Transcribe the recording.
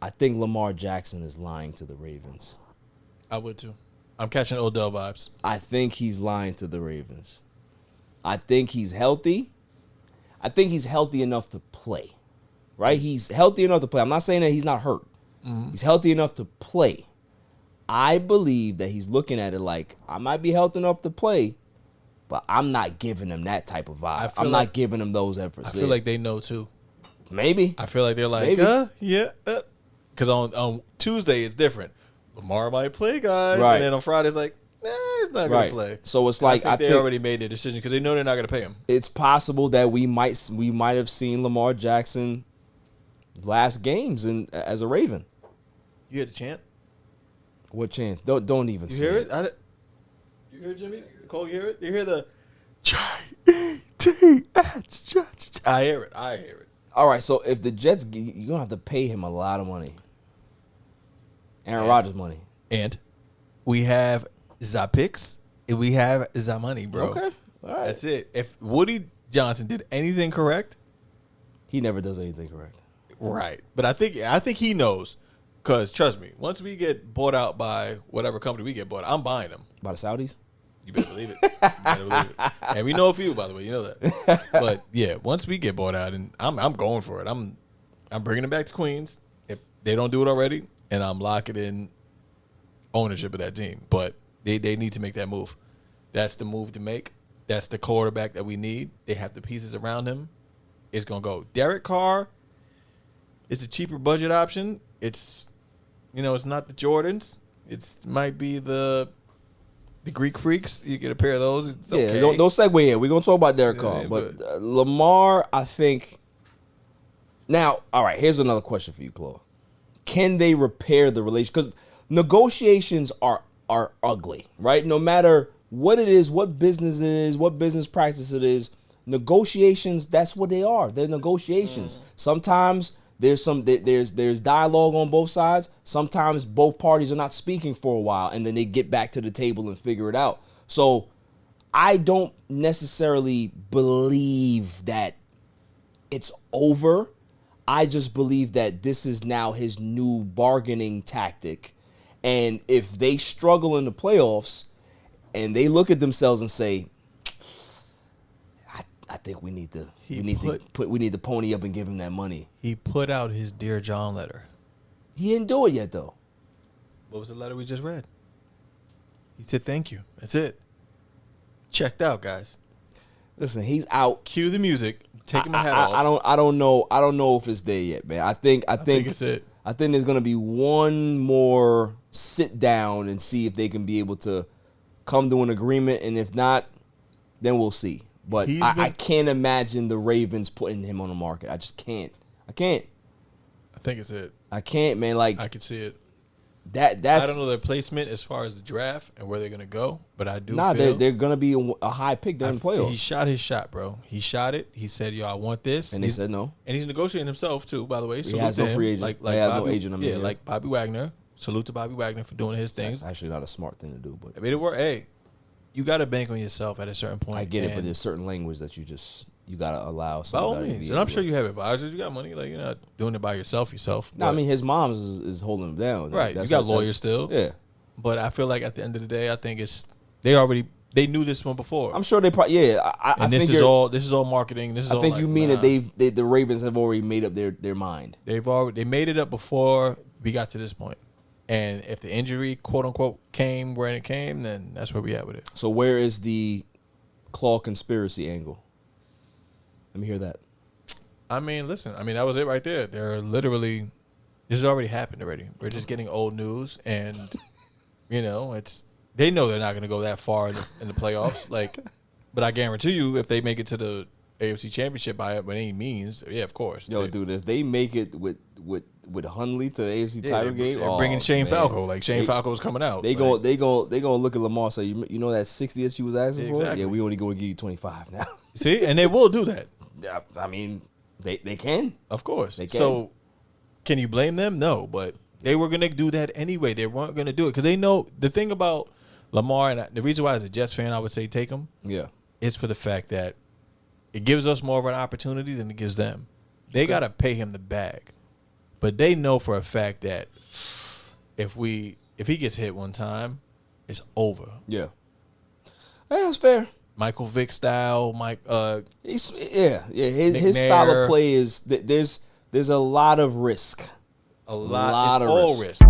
I think Lamar Jackson is lying to the Ravens. I would too. I'm catching Odell vibes. I think he's lying to the Ravens. I think he's healthy. I think he's healthy enough to play. Right? He's healthy enough to play. I'm not saying that he's not hurt. Mm-hmm. He's healthy enough to play. I believe that he's looking at it like, I might be healthy enough to play, but I'm not giving him that type of vibe. I'm not giving him those efforts. I feel like they know too. Maybe. I feel like they're like, yeah. Because on Tuesday, it's different. Lamar might play, guys. Right. And then on Friday, it's like, he's not going to play. So it's like, I think they already made their decision because they know they're not going to pay him. It's possible that we might have seen Lamar Jackson last games as a Raven. You hear the chant? What chance? Don't even you say hear it. You hear it, Jimmy? Cole, you hear it? You hear the I hear it. All right, so if the Jets, you're going to have to pay him a lot of money. Aaron Rodgers money. And we have 𝐦𝐨𝐫𝐞 and we have 𝐦𝐿 bro. Okay. All right. That's it. If Woody Johnson did anything correct, he never does anything correct. Right. But I think he knows. Because, trust me, once we get bought out by whatever company we get bought, I'm buying them. By the Saudis? You better believe it. And we know a few, by the way. You know that. But, yeah, once we get bought out, and I'm going for it. I'm bringing them back to Queens if they don't do it already, and I'm locking in ownership of that team. But they need to make that move. That's the move to make. That's the quarterback that we need. They have the pieces around him. It's going to go. Derek Carr is a cheaper budget option. It's... it's not the Jordans. It might be the Greek Freaks. You get a pair of those. It's okay. Don't segue here. We're going to talk about Derek Carr. But Lamar, I think... Now, all right, here's another question for you, Chloe. Can they repair the relation? Because negotiations are ugly, right? No matter what it is, what business it is, what business practice it is, negotiations, that's what they are. They're negotiations. Sometimes... There's dialogue on both sides. Sometimes both parties are not speaking for a while, and then they get back to the table and figure it out. So I don't necessarily believe that it's over. I just believe that this is now his new bargaining tactic. And if they struggle in the playoffs and they look at themselves and say, I think we need to pony up and give him that money. He put out his Dear John letter. He didn't do it yet, though. What was the letter we just read? He said thank you. That's it. Checked out, guys. Listen, he's out. Cue the music. Take my hat off. I don't know if it's there yet, man. I think it's it. I think there's gonna be one more sit down and see if they can be able to come to an agreement, and if not, then we'll see. But I can't imagine the Ravens putting him on the market. I just can't. I think it's it. I can't, man. Like, I can see it. That's I don't know their placement as far as the draft and where they're gonna go, but I do. They're gonna be a high pick during the playoffs. He shot his shot, bro. He shot it. He said, "Yo, I want this," and they said no. And he's negotiating himself too. By the way, he has no free agent. Like he has Bobby, no agent. Yeah, like Bobby Wagner. Salute to Bobby Wagner for doing his things. That's actually not a smart thing to do, but I mean, it worked. Hey, you got to bank on yourself at a certain point. I get it, but there's certain language that you got to allow. By all means, and I'm sure you have advisors. You got money, like you're not doing it by yourself. No, I mean his mom is holding him down. Right, you got lawyers still. Yeah, but I feel like at the end of the day, I think they knew this one before. I'm sure they probably this is all marketing. I think you mean that the Ravens have already made up their mind. They made it up before we got to this point. And if the injury, quote unquote, came when it came, then that's where we at with it. So where is the claw conspiracy angle? Let me hear that. I mean, listen. I mean, that was it right there. They're literally, this has already happened already. We're just getting old news, and they know they're not going to go that far in the playoffs. Like, but I guarantee you, if they make it to the AFC Championship by any means, yeah, of course. Yo, dude, if they make it with Hundley to the AFC title game, they're bringing Shane Falco. Like Shane Falco's coming out. They gonna look at Lamar and say, you know that 60 that you was asking for? Yeah, we only going to give you 25 now. See, and they will do that. Yeah, I mean, they can. Of course. They can. So, can you blame them? No, but they were going to do that anyway. They weren't going to do it because they know the thing about Lamar, and the reason why as a Jets fan I would say take him, is for the fact that it gives us more of an opportunity than it gives them. They got to pay him the bag. But they know for a fact that if he gets hit one time, it's over. Yeah. That's fair. Michael Vick style, His style of play is there's a lot of risk. a lot. It's all risk.